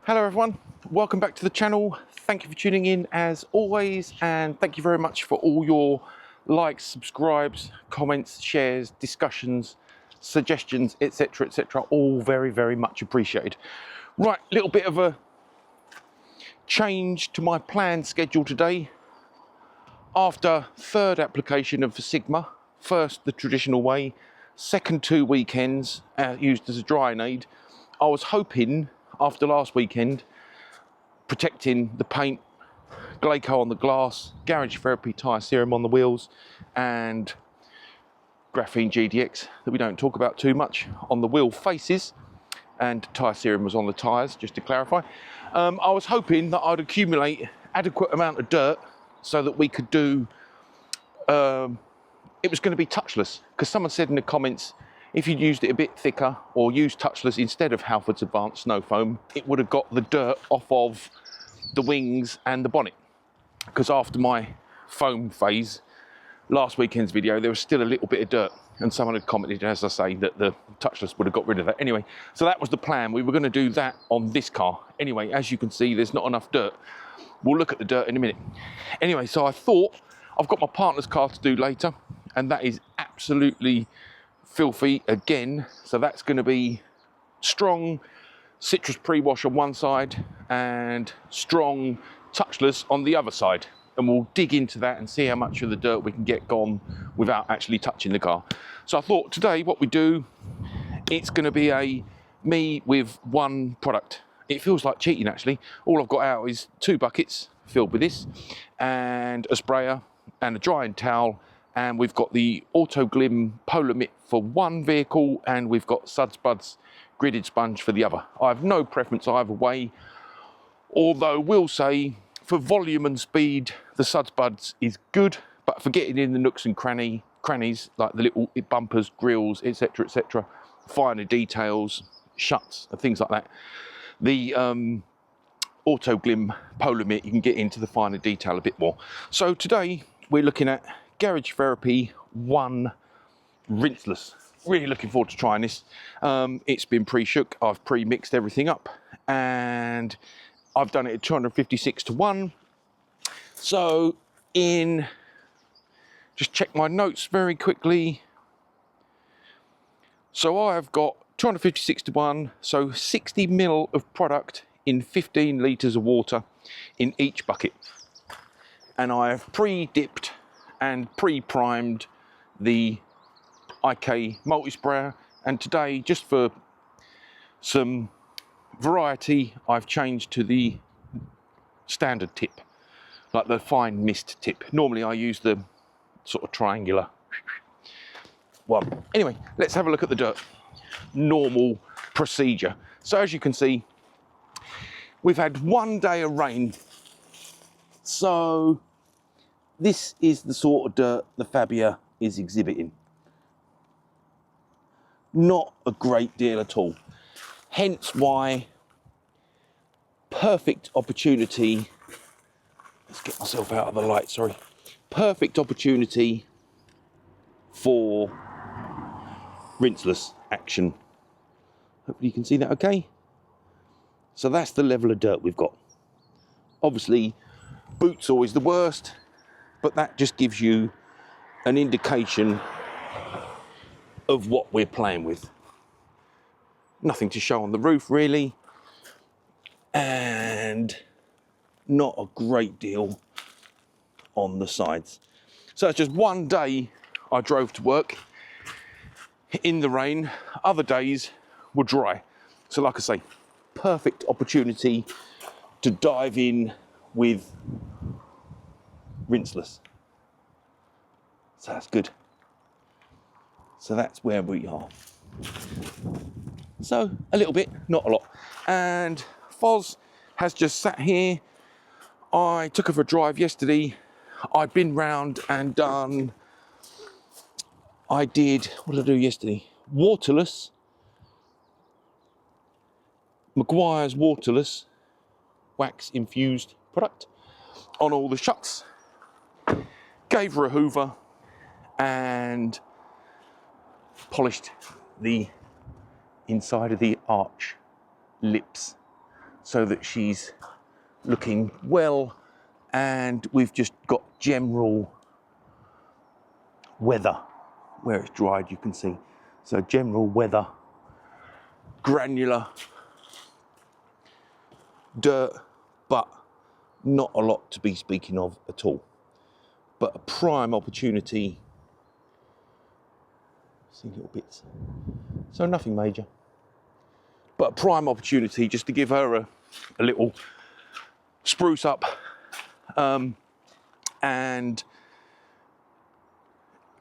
Hello everyone, welcome back to the channel. Thank you for tuning in as always, and thank you very much for all your likes, subscribes, comments, shares, discussions, suggestions, etc, etc. All very much appreciated. Right, little bit of a change to my planned schedule today. After third application of the Sigma, first the traditional way, second 2 weekends used as a drying aid, I was hoping after last weekend, protecting the paint, glaco on the glass, garage therapy tyre serum on the wheels, and graphene GDX that we don't talk about too much on the wheel faces, and tyre serum was on the tyres, just to clarify. I was hoping that I'd accumulate adequate amount of dirt so that we could do, it was going to be touchless, because someone said in the comments, if you'd used it a bit thicker or used touchless instead of Halford's Advanced Snow Foam, it would have got the dirt off of the wings and the bonnet. Because after my foam phase, last weekend's video, there was still a little bit of dirt, and someone had commented, as I say, that the touchless would have got rid of that. Anyway, so that was the plan. We were going to do that on this car. Anyway, as you can see, there's not enough dirt. We'll look at the dirt in a minute. Anyway, so I thought, I've got my partner's car to do later, and that is absolutely filthy again. So that's going to be strong citrus pre-wash on one side and strong touchless on the other side, and we'll dig into that and see how much of the dirt we can get gone without actually touching the car. So I thought today what we do, it's going to be a me with one product. It feels like cheating actually. All I've got out is 2 buckets filled with this and a sprayer and a drying towel, and we've got the Auto Glim Polar Mitt for one vehicle, and we've got Suds Buds gridded sponge for the other. I have no preference either way, although will say for volume and speed the Suds Buds is good, but for getting in the nooks and crannies like the little bumpers, grills, etc, finer details, shuts and things like that, the Auto Glim Polar Mitt, you can get into the finer detail a bit more. So today we're looking at Garage Therapy ONE Rinseless. Really looking forward to trying this. It's been pre-shook, I've pre-mixed everything up, and I've done it at 256 to 1. So just check my notes very quickly. So I've got 256 to 1, so 60 ml of product in 15 litres of water in each bucket. And I have pre-dipped and pre-primed the IK multi-sprayer, and today, just for some variety, I've changed to the standard tip, like the fine mist tip. Normally I use the sort of triangular one. Anyway, let's have a look at the dirt. Normal procedure. So as you can see, we've had 1 day of rain, so this is the sort of dirt the Fabia is exhibiting. Not a great deal at all. Hence why, perfect opportunity, let's get myself out of the light, sorry. Perfect opportunity for rinseless action. Hopefully you can see that okay. So that's the level of dirt we've got. Obviously, boot's always the worst, but that just gives you an indication of what we're playing with. Nothing to show on the roof really, and not a great deal on the sides. So it's just 1 day I drove to work in the rain, other days were dry. So like I say, perfect opportunity to dive in with rinseless. So that's good. So that's where we are. So a little bit, not a lot. And Foz has just sat here. I took her for a drive yesterday. I've been round and done, what did I do yesterday? Waterless, Meguiar's waterless wax infused product on all the shuts. Gave her a hoover and polished the inside of the arch lips. so that she's looking well, and we've just got general weather where it's dried, you can see. So general weather, granular dirt, but not a lot to be speaking of at all. But a prime opportunity. See little bits. So nothing major. But a prime opportunity just to give her a little spruce up and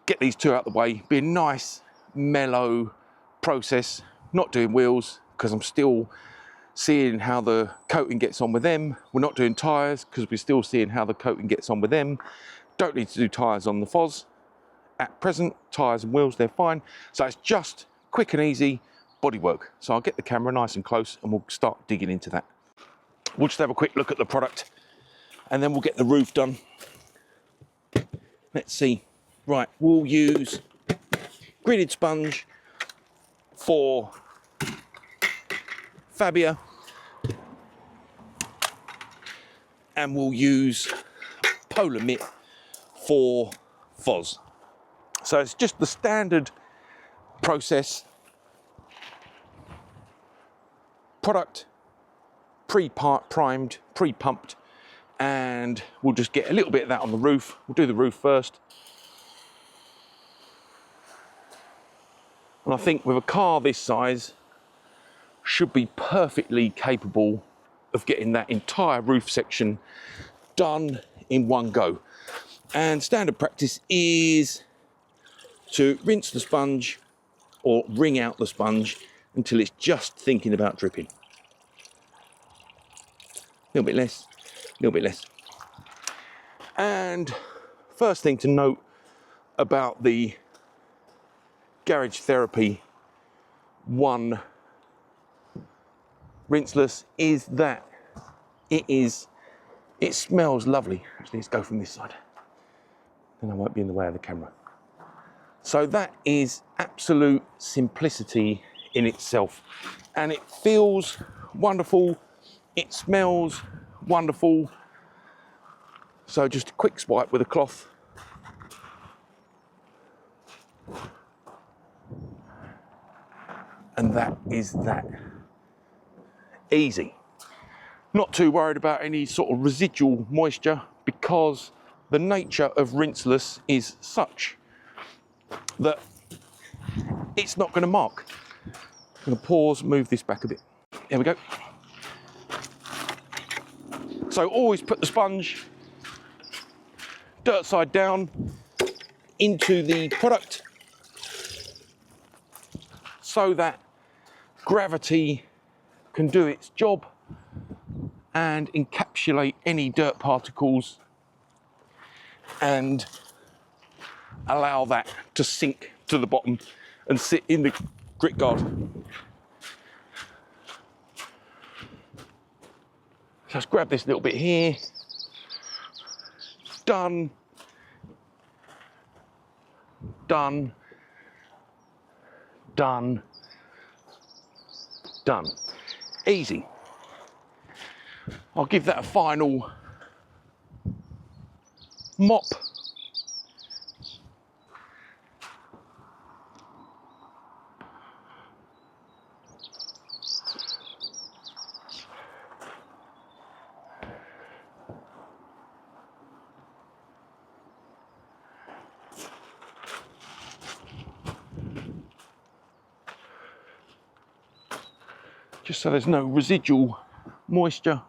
get these two out the way. Be a nice, mellow process. Not doing wheels because I'm still seeing how the coating gets on with them. We're not doing tyres because we're still seeing how the coating gets on with them. Don't need to do tyres on the FOS. At present, tyres and wheels, they're fine. So it's just quick and easy bodywork. So I'll get the camera nice and close and we'll start digging into that. We'll just have a quick look at the product and then we'll get the roof done. Let's see. Right, we'll use gridded sponge for Fabia, and we'll use polar mitt for FOS. So it's just the standard process. Product pre-primed, pre-pumped, and we'll just get a little bit of that on the roof. We'll do the roof first. And I think with a car this size, should be perfectly capable of getting that entire roof section done in one go. And standard practice is to rinse the sponge or wring out the sponge until it's just thinking about dripping. A little bit less, a little bit less. And first thing to note about the Garage Therapy ONE Rinseless is that it smells lovely. Actually, let's go from this side. Then I won't be in the way of the camera. So that is absolute simplicity in itself. And it feels wonderful. It smells wonderful. So just a quick swipe with a cloth. And that is that. Easy. Not too worried about any sort of residual moisture because the nature of Rinseless is such that it's not going to mark. I'm going to pause, move this back a bit. There we go. So always put the sponge dirt side down into the product so that gravity can do its job and encapsulate any dirt particles and allow that to sink to the bottom and sit in the grit guard. So let's grab this little bit here. Done. Done. Done. Done. Easy. I'll give that a final mop. Just so there's no residual moisture.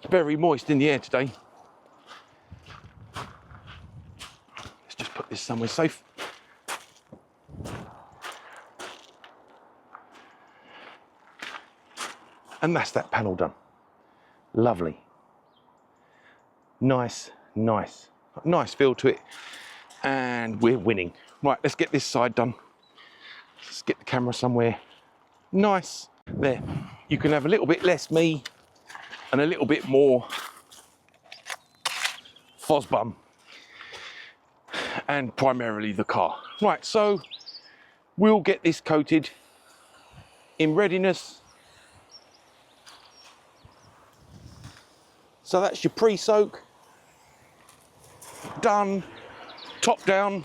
It's very moist in the air today. Let's just put this somewhere safe. And that's that panel done. Lovely. Nice, nice. Nice feel to it. And we're winning. Right, let's get this side done. Let's get the camera somewhere nice. There. You can have a little bit less me and a little bit more FOS bum. And primarily the car. Right, so we'll get this coated in readiness. So that's your pre-soak done, top down,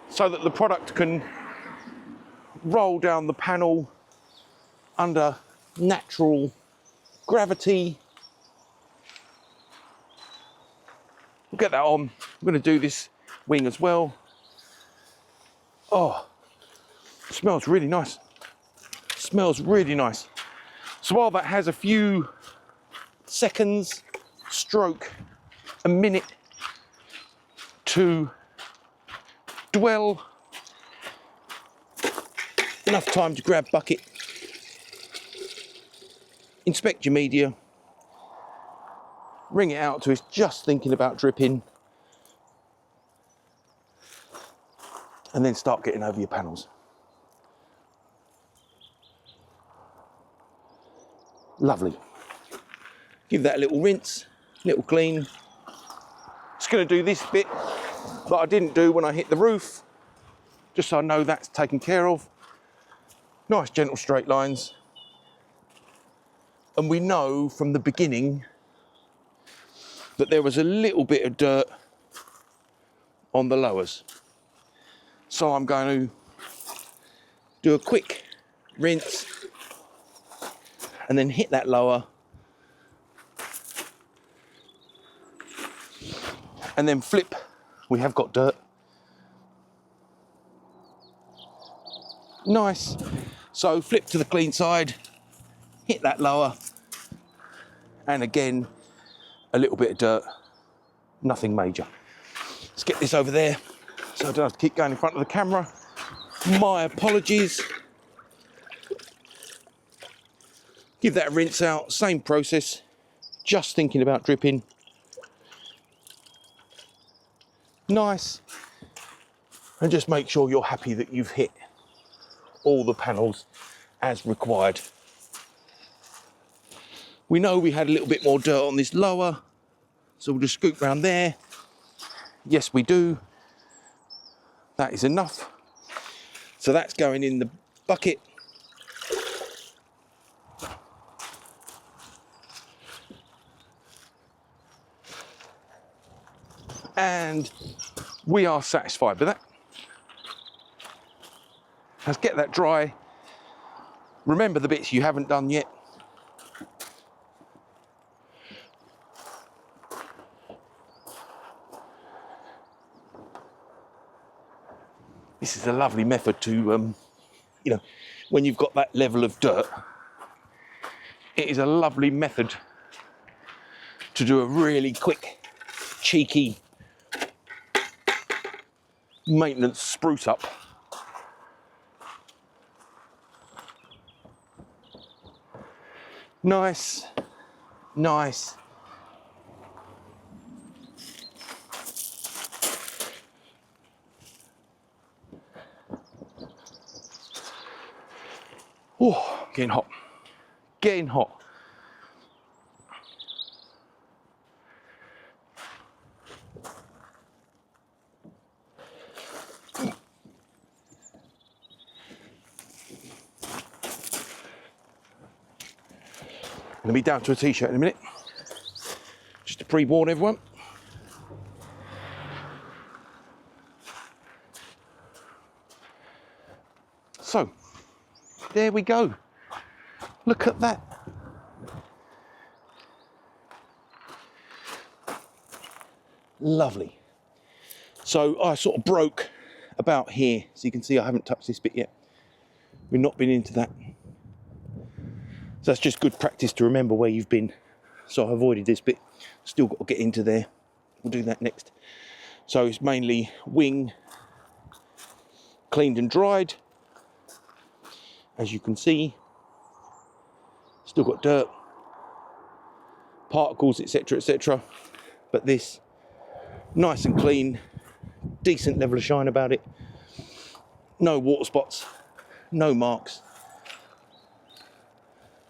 so that the product can roll down the panel under natural gravity. We'll get that on. I'm going to do this wing as well. Oh, smells really nice. Smells really nice. So while that has a few seconds, stroke a minute to dwell, enough time to grab bucket, inspect your media, wring it out till it's just thinking about dripping, and then start getting over your panels. Lovely. Give that a little rinse, little clean. Just going to do this bit that I didn't do when I hit the roof, just so I know that's taken care of. Nice gentle straight lines. And we know from the beginning that there was a little bit of dirt on the lowers. So I'm going to do a quick rinse and then hit that lower, and then flip. We have got dirt. Nice. So flip to the clean side, hit that lower, and again, a little bit of dirt, nothing major. Let's get this over there so I don't have to keep going in front of the camera. My apologies. Give that a rinse out, same process, just thinking about dripping. Nice. And just make sure you're happy that you've hit all the panels as required. We know we had a little bit more dirt on this lower, so we'll just scoop round there. Yes, we do. That is enough. So that's going in the bucket. And we are satisfied with that. Let's get that dry. Remember the bits you haven't done yet. This is a lovely method to, you know, when you've got that level of dirt, it is a lovely method to do a really quick, cheeky maintenance spruce up. Nice, nice. Oh, getting hot, getting hot. Gonna be down to a t-shirt in a minute, just to pre-warn everyone. So, there we go. Look at that. Lovely. So I sort of broke about here, so you can see I haven't touched this bit yet. We've not been into that. So that's just good practice to remember where you've been. So I avoided this bit. Still got to get into there. We'll do that next. So it's mainly wing cleaned and dried. As you can see, still got dirt, particles, etc., etc. But this, nice and clean, decent level of shine about it. No water spots, no marks,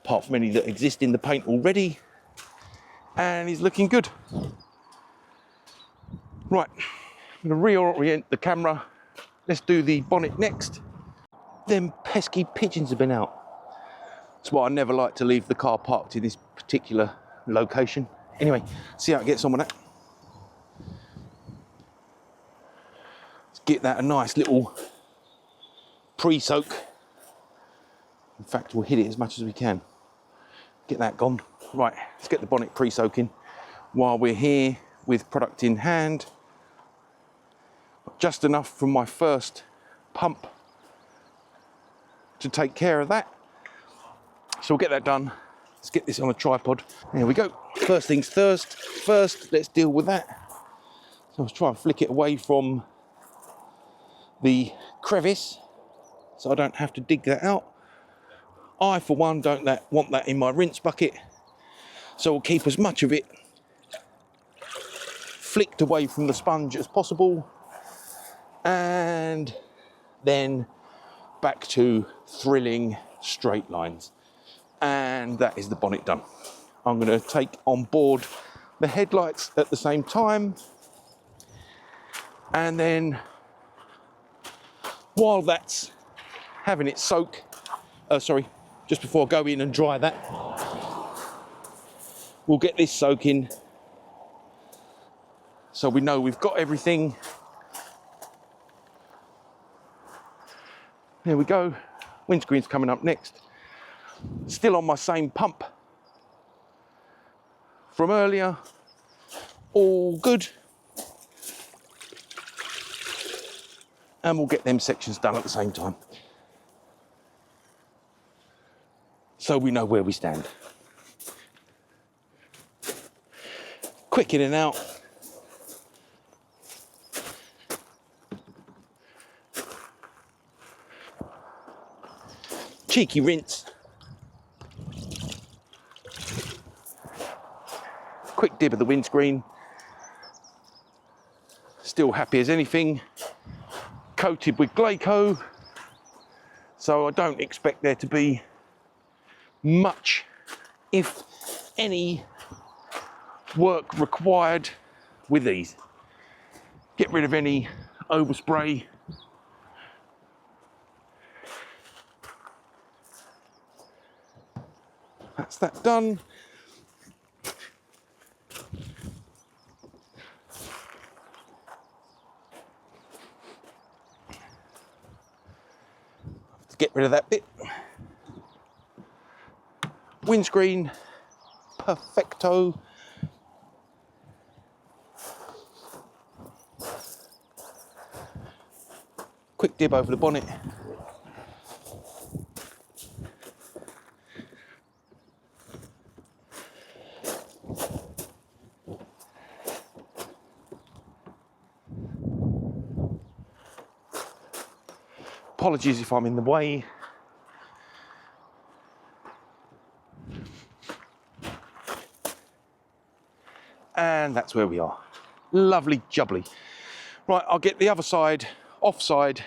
apart from any that exist in the paint already. And he's looking good. Right, I'm going to reorient the camera. Let's do the bonnet next. them pesky pigeons have been out. That's why I never like to leave the car parked in this particular location. Anyway, see how it gets on with that. Let's get that a nice little pre-soak. In fact, we'll hit it as much as we can. Get that gone. Right, let's get the bonnet pre-soaking while we're here with product in hand. Just enough from my first pump to take care of that. So we'll get that done. Let's get this on a tripod. There we go. First things first, let's deal with that. So let's try and flick it away from the crevice so I don't have to dig that out. I, for one, don't want that in my rinse bucket. So we'll keep as much of it flicked away from the sponge as possible. And then back to thrilling straight lines. And that is the bonnet done. I'm going to take on board the headlights at the same time. And then while that's having it soak, just before I go in and dry that, we'll get this soaking so we know we've got everything. There we go. Windscreen's coming up next. Still on my same pump from earlier. All good. And we'll get them sections done at the same time, so we know where we stand. Quick in and out. Cheeky rinse. Quick dib of the windscreen. Still happy as anything. Coated with glaco. So I don't expect there to be much, if any, work required with these. Get rid of any overspray. That's that done. Get rid of that bit. Windscreen, perfecto. Quick dib over the bonnet. Apologies if I'm in the way. And that's where we are. Lovely jubbly. Right, I'll get the other side, offside,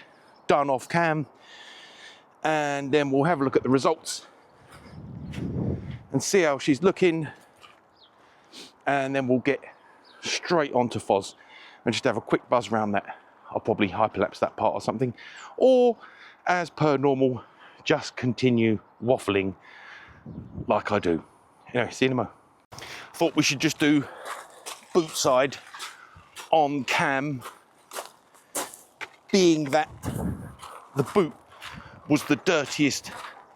done off cam, and then we'll have a look at the results and see how she's looking, and then we'll get straight onto FOS and just have a quick buzz around that. I'll probably hyperlapse that part or something, or as per normal, just continue waffling like I do. Anyway, see you in a moment. Thought we should just do boot side on cam, being that the boot was the dirtiest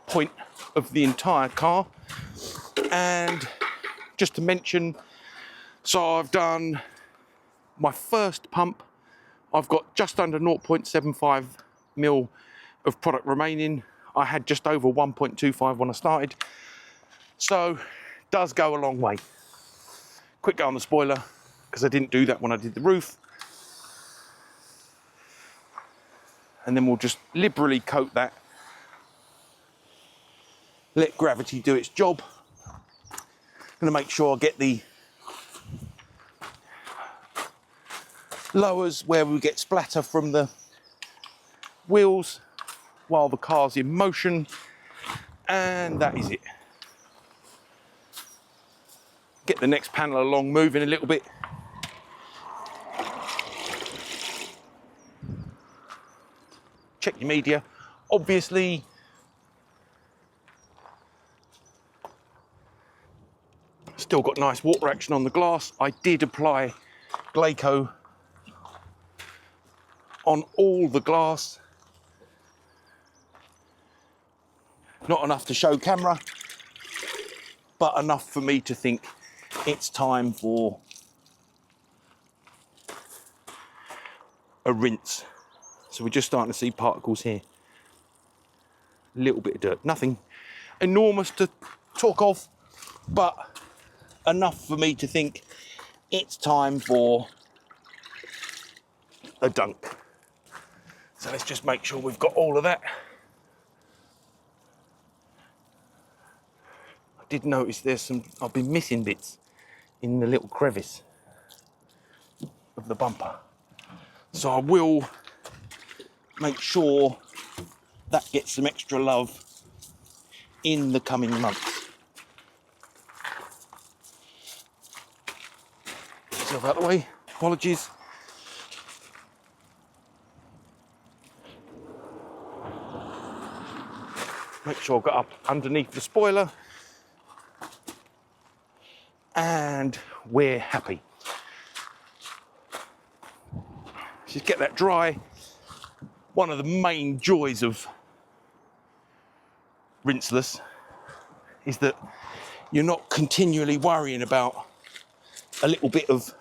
point of the entire car. And just to mention, so I've done my first pump. I've got just under 0.75 mil of product remaining. I had just over 1.25 when I started. So, does go a long way. Quick go on the spoiler, because I didn't do that when I did the roof. And then we'll just liberally coat that. Let gravity do its job. I'm gonna make sure I get the lowers where we get splatter from the wheels while the car's in motion, and that is it. Get the next panel along moving a little bit. Check your media, Obviously, still got nice water action on the glass. I did apply glaco on all the glass. Not enough to show camera, but enough for me to think it's time for a rinse. So we're just starting to see particles here. A little bit of dirt, nothing enormous to talk of, but enough for me to think it's time for a dunk. So let's just make sure we've got all of that. I did notice I've been missing bits in the little crevice of the bumper. So I will make sure that gets some extra love in the coming months. Myself out of the way, apologies. Make sure I've got up underneath the spoiler. And we're happy. Just get that dry. One of the main joys of Rinseless is that you're not continually worrying about a little bit of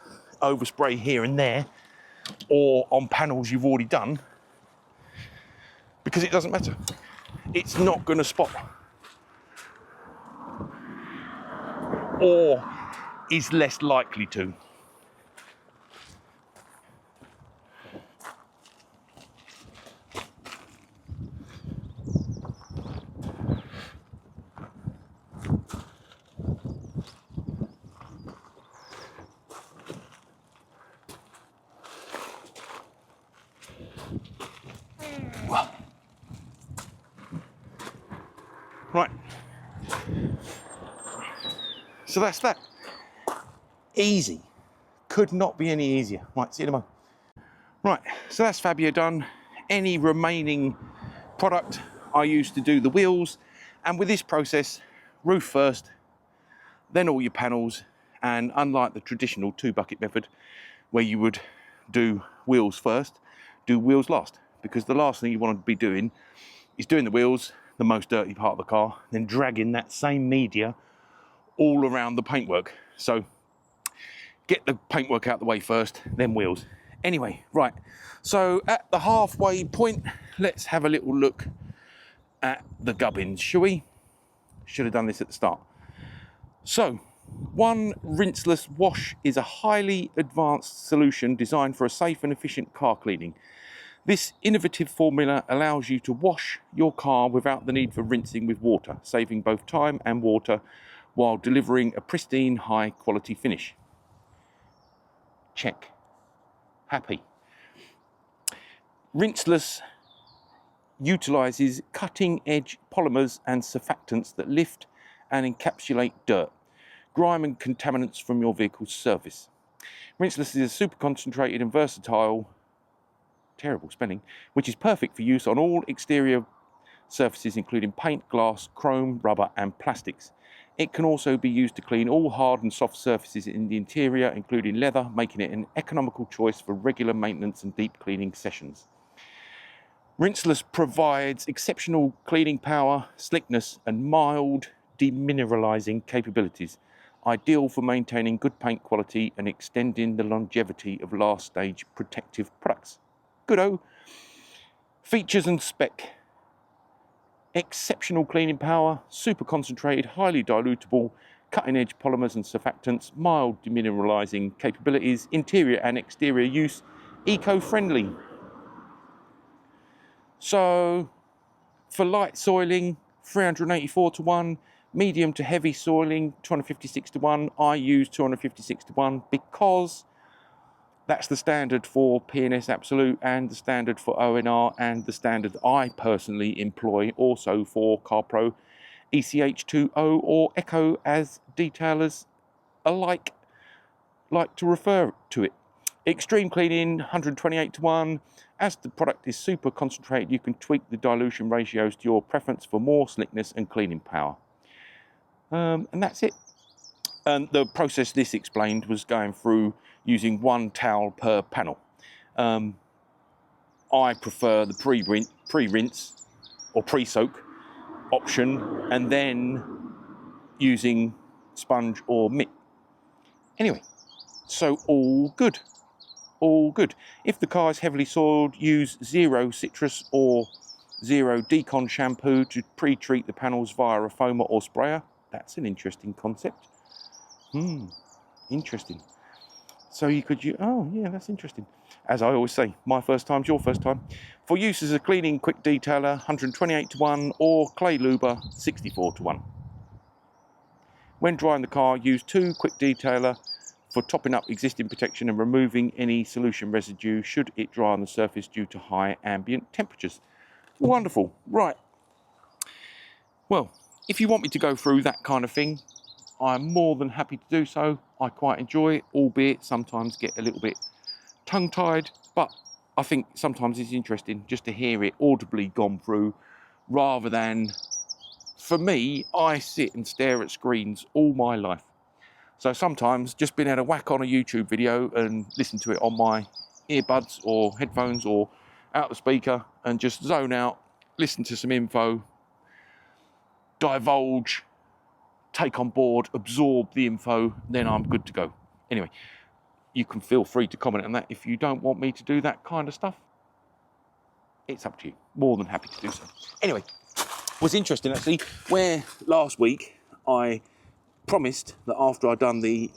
overspray here and there or on panels you've already done, because it doesn't matter. It's not going to spot, or is less likely to. Right, so that's that. Easy, could not be any easier. Right, see you tomorrow. Right, so that's Fabia done. Any remaining product I use to do the wheels, and with this process, roof first, then all your panels, and unlike the traditional 2-bucket method where you would do wheels first, do wheels last, because the last thing you want to be doing is doing the wheels, the most dirty part of the car, then dragging that same media all around the paintwork. So get the paintwork out the way first, then wheels. Anyway, right, so at the halfway point, let's have a little look at the gubbins, shall we? Should have done this at the start. So, One Rinseless Wash is a highly advanced solution designed for a safe and efficient car cleaning. This innovative formula allows you to wash your car without the need for rinsing with water, saving both time and water while delivering a pristine, high-quality finish. Check. Happy. Rinseless utilises cutting-edge polymers and surfactants that lift and encapsulate dirt, grime and contaminants from your vehicle's surface. Rinseless is a super concentrated and versatile, terrible spelling, which is perfect for use on all exterior surfaces including paint, glass, chrome, rubber and plastics. It can also be used to clean all hard and soft surfaces in the interior, including leather, making it an economical choice for regular maintenance and deep cleaning sessions. Rinseless provides exceptional cleaning power, slickness and mild demineralizing capabilities, ideal for maintaining good paint quality and extending the longevity of last stage protective products. Goodo. Features and spec. Exceptional cleaning power, super concentrated, highly dilutable, cutting edge polymers and surfactants, mild demineralizing capabilities, interior and exterior use, eco-friendly. So for light soiling, 384:1, medium to heavy soiling, 256:1. I use 256:1 because that's the standard for P&S Absolute and the standard for ONR and the standard I personally employ also for CarPro, ECH2O or Echo, as detailers alike like to refer to it. Extreme cleaning, 128:1, As the product is super concentrated, you can tweak the dilution ratios to your preference for more slickness and cleaning power. And that's it. And the process this explained was going through using 1 towel per panel. I prefer the pre-rinse or pre-soak option, and then using sponge or mitt. Anyway, so all good. All good. If the car is heavily soiled, use 0 citrus or 0 decon shampoo to pre-treat the panels via a foamer or sprayer. That's an interesting concept. Interesting. So you could use, oh yeah, that's interesting. As I always say, my first time's your first time. For use as a cleaning quick detailer, 128:1, or clay luber, 64:1. When drying the car, use 2 quick detailer for topping up existing protection and removing any solution residue should it dry on the surface due to high ambient temperatures. Wonderful. Right. Well, if you want me to go through that kind of thing, I'm more than happy to do so. I quite enjoy it, albeit sometimes get a little bit tongue-tied, but I think sometimes it's interesting just to hear it audibly gone through, rather than, for me, I sit and stare at screens all my life. So sometimes just being able to whack on a YouTube video and listen to it on my earbuds or headphones or out the speaker and just zone out, listen to some info, divulge, take on board, absorb the info, then I'm good to go. Anyway, you can feel free to comment on that. If you don't want me to do that kind of stuff, it's up to you. More than happy to do so. Anyway, what's interesting actually, where last week I promised that after I'd done the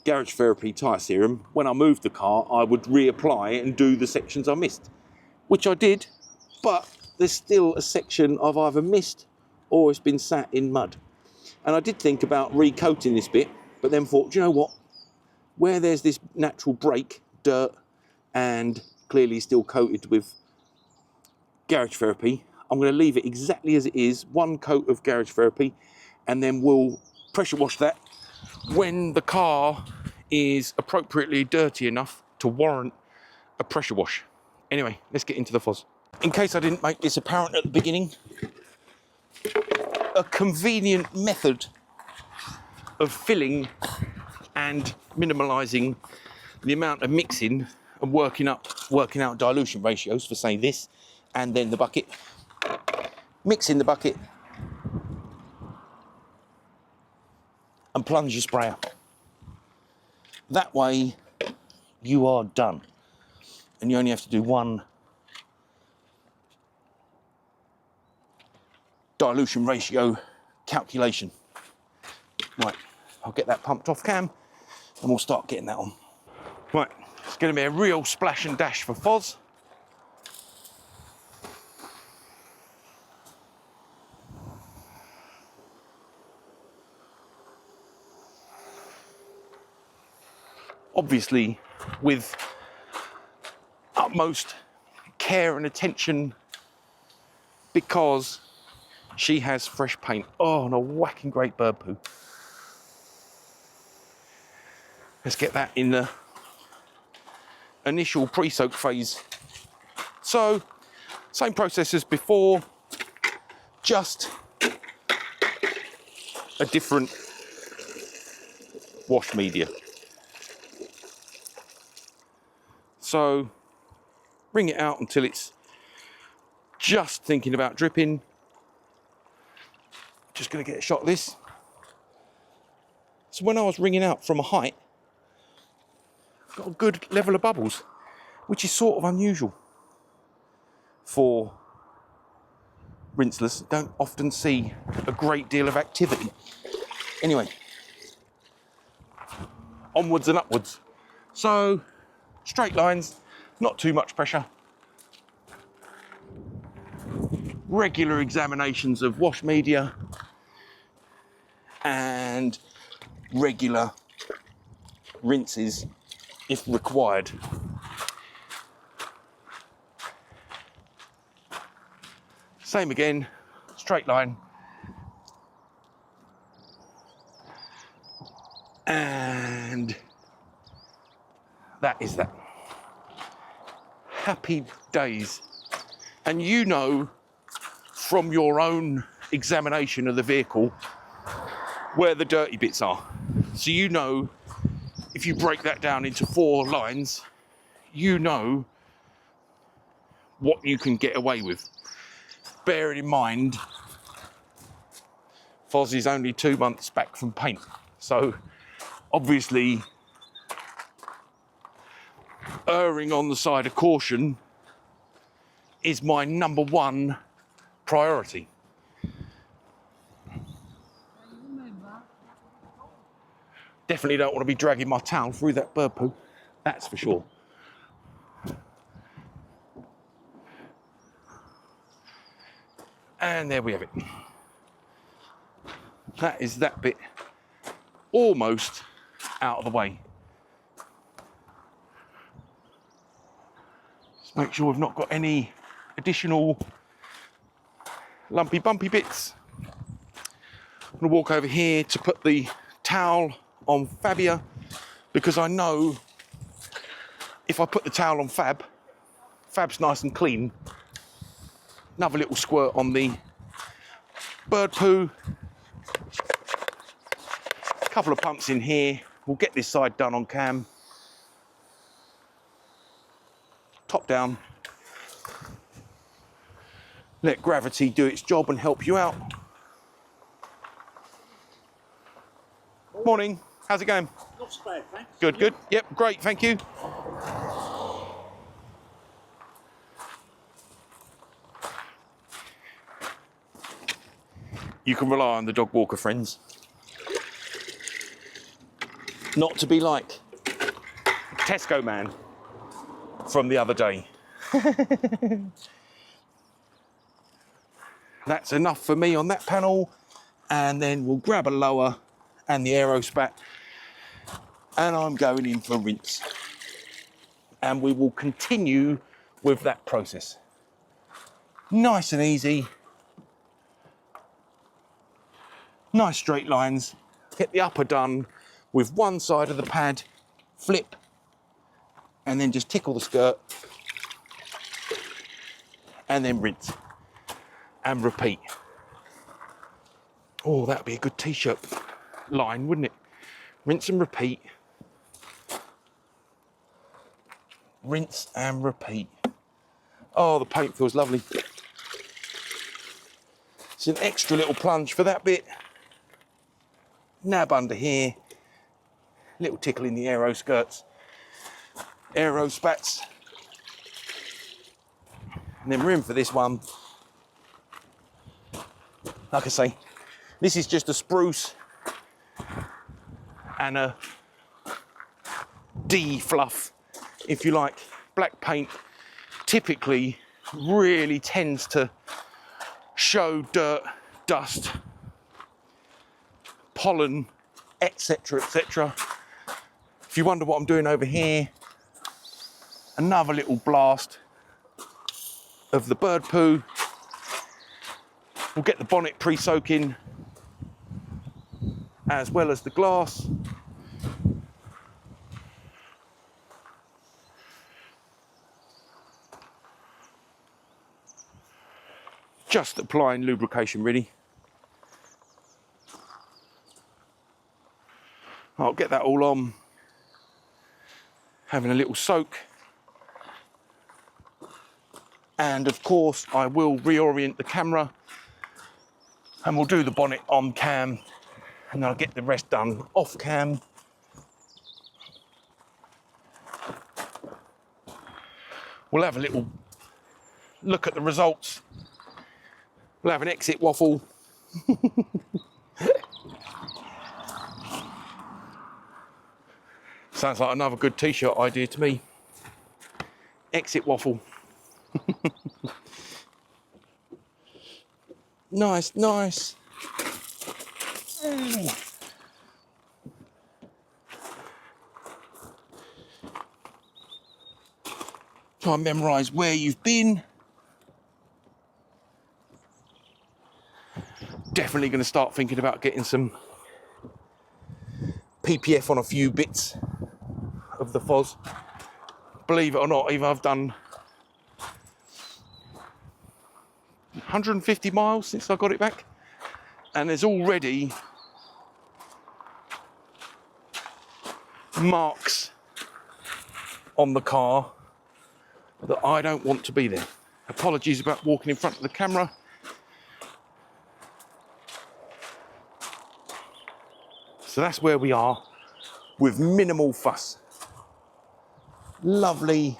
garage therapy tyre serum, when I moved the car, I would reapply it and do the sections I missed, which I did, but there's still a section I've either missed or it's been sat in mud. And I did think about recoating this bit, but then thought, do you know what? Where there's this natural break, dirt, and clearly still coated with garage therapy, I'm going to leave it exactly as it is, 1 coat of garage therapy, and then we'll pressure wash that when the car is appropriately dirty enough to warrant a pressure wash. Anyway, let's get into the fuzz. In case I didn't make this apparent at the beginning, a convenient method of filling and minimalising the amount of mixing and working out dilution ratios for, say, this and then the bucket. Mix in the bucket and plunge your sprayer. That way you are done, and you only have to do 1 dilution ratio calculation. Right, I'll get that pumped off cam and we'll start getting that on. Right, it's going to be a real splash and dash for Foz. Obviously, with utmost care and attention, because she has fresh paint. Oh, and a whacking great bird poo. Let's get that in the initial pre-soak phase. So, same process as before, just a different wash media. So, wring it out until it's just thinking about dripping. Just going to get a shot of this. So when I was wringing out from a height, I've got a good level of bubbles, which is sort of unusual for Rinseless. Don't often see a great deal of activity. Anyway, onwards and upwards. So, straight lines, not too much pressure. Regular examinations of wash media and regular rinses if required. Same again, straight line. And that is that. happy days. And you know from your own examination of the vehicle where the dirty bits are. So you know, if you break that down into 4 lines, you know what you can get away with. Bearing in mind, Foz is only 2 months back from paint. So obviously, erring on the side of caution is my number 1 priority. Definitely don't want to be dragging my towel through that bird poo, that's for sure. And there we have it. That is that bit almost out of the way. Just make sure we've not got any additional lumpy bumpy bits. I'm going to walk over here to put the towel on Fabia, because I know if I put the towel on Fab's nice and clean. Another little squirt on the bird poo. A couple of pumps in here. We'll get this side done on cam. Top down. Let gravity do its job and help you out. Morning. How's it going? Not so bad, thanks. Good, good. Yep, great, thank you. You can rely on the dog walker friends. Not to be like Tesco man from the other day. That's enough for me on that panel, and then we'll grab a lower and the aero spat, and I'm going in for rinse, and we will continue with that process. Nice and easy, nice straight lines. Get the upper done with one side of the pad, flip, and then just tickle the skirt, and then rinse and repeat. Oh, that'd be a good t-shirt line, wouldn't it? Rinse and repeat. Rinse and repeat. Oh, the paint feels lovely. It's an extra little plunge for that bit. Nab under here. Little tickle in the aero skirts. Aero spats. And then we're in for this one. Like I say, this is just a spruce and a de-fluff, if you like. Black paint typically really tends to show dirt, dust, pollen, etc, etc. If you wonder what I'm doing over here, another little blast of the bird poo. We'll get the bonnet pre-soaking as well as the glass. Just applying lubrication really. I'll get that all on. Having a little soak. And of course I will reorient the camera, and we'll do the bonnet on cam, and I'll get the rest done off cam. We'll have a little look at the results. We'll have an exit waffle. Sounds like another good t-shirt idea to me. Exit waffle. Nice, nice. Try and memorise where you've been. Definitely going to start thinking about getting some PPF on a few bits of the Foz. Believe it or not, either I've done 150 miles since I got it back. And there's already marks on the car that I don't want to be there. Apologies about walking in front of the camera. So that's where we are with minimal fuss. Lovely,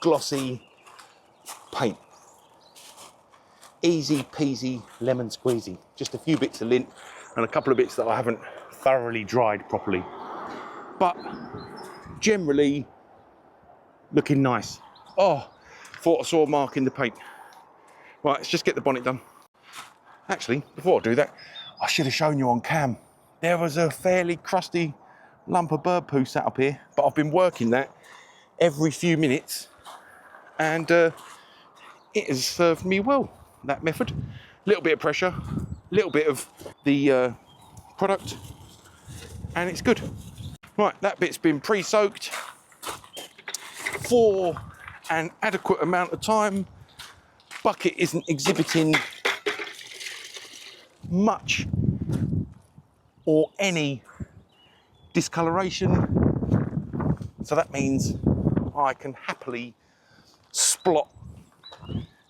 glossy paint. Easy peasy, lemon squeezy. Just a few bits of lint and a couple of bits that I haven't thoroughly dried properly. But generally looking nice. Oh, thought I saw a mark in the paint. Right, let's just get the bonnet done. Actually, before I do that, I should have shown you on cam. There was a fairly crusty lump of bird poo sat up here, but I've been working that every few minutes, and it has served me well, that method. A little bit of pressure, a little bit of the product, and it's good. Right, that bit's been pre-soaked for an adequate amount of time. Bucket isn't exhibiting much or any discoloration, so that means I can happily splot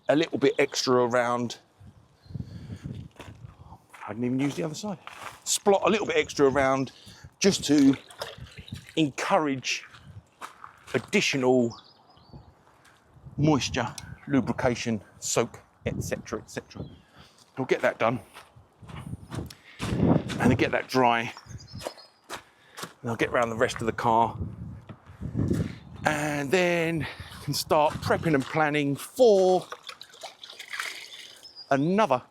a little bit extra around. I can even use the other side. Splot a little bit extra around just to encourage additional moisture, lubrication, soak, etc, etc. We'll get that done and then get that dry, and I'll get around the rest of the car, and then can start prepping and planning for another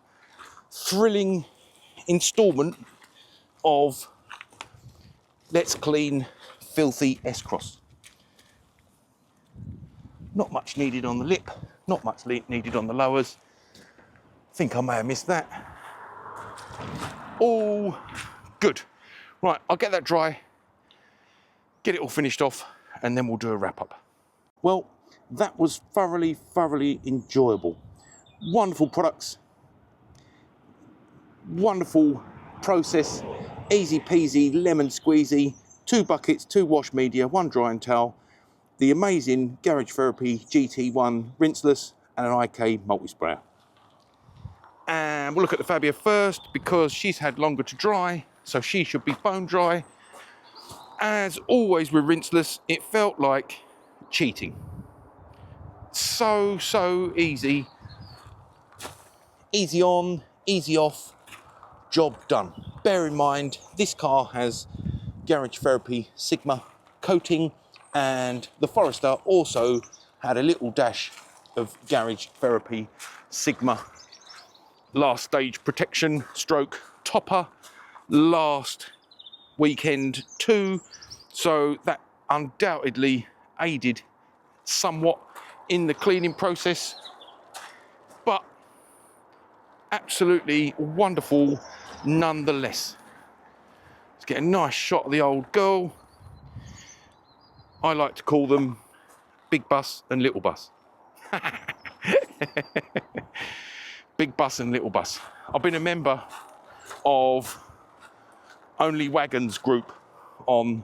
thrilling instalment of Let's Clean Filthy S-Cross. Not much needed on the lip, not much needed on the lowers. I think I may have missed that. All good. Right, I'll get that dry, get it all finished off, and then we'll do a wrap up. Well, that was thoroughly enjoyable. Wonderful products, wonderful process, easy peasy, lemon squeezy, 2 buckets, 2 wash media, 1 drying towel, the amazing Garage Therapy GT1 Rinseless, and an IK multi-sprayer. And we'll look at the Fabia first because she's had longer to dry, so she should be bone dry. As always with Rinseless, it felt like cheating. So easy. Easy on, easy off, job done. Bear in mind, this car has Garage Therapy Sigma coating, and the Forester also had a little dash of Garage Therapy Sigma last stage protection stroke topper last weekend too, so that undoubtedly aided somewhat in the cleaning process, but absolutely wonderful nonetheless. Let's get a nice shot of the old girl. I like to call them big bus and little bus. Big bus and little bus. I've been a member of Only Wagons group on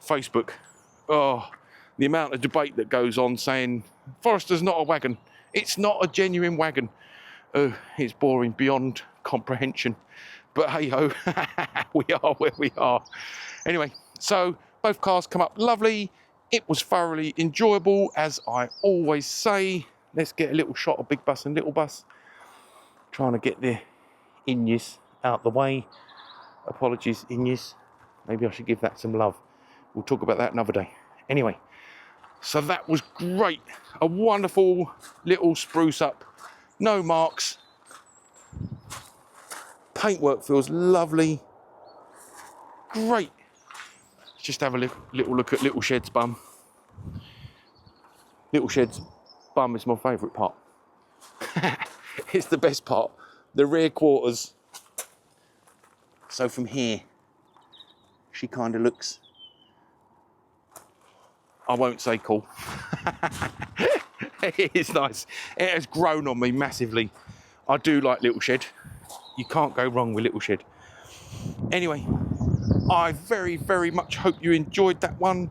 Facebook. Oh, the amount of debate that goes on saying Forester's not a wagon. It's not a genuine wagon. Oh, it's boring beyond comprehension. But hey ho, we are where we are. Anyway, so both cars come up lovely. It was thoroughly enjoyable, as I always say. Let's get a little shot of big bus and little bus. Trying to get the Inyes out the way. Apologies, Inyes. Maybe I should give that some love. We'll talk about that another day. Anyway, so that was great. A wonderful little spruce up. No marks. Paintwork feels lovely. Great. Let's just have a little look at Little Shed's bum. Little Shed's bum is my favourite part. It's the best part. The rear quarters. So from here, she kind of looks, I won't say cool. It is nice. It has grown on me massively. I do like Little Shed. You can't go wrong with Little Shed. Anyway, I very, very much hope you enjoyed that one.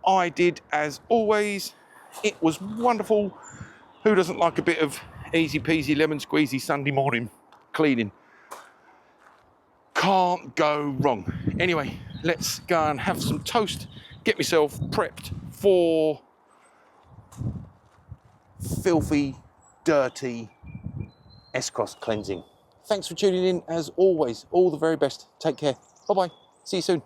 I did, as always. It was wonderful. Who doesn't like a bit of easy peasy lemon squeezy Sunday morning cleaning? Can't go wrong. Anyway, let's go and have some toast, get myself prepped for filthy, dirty S-Cross cleansing. Thanks for tuning in, as always. All the very best. Take care. Bye-bye. See you soon.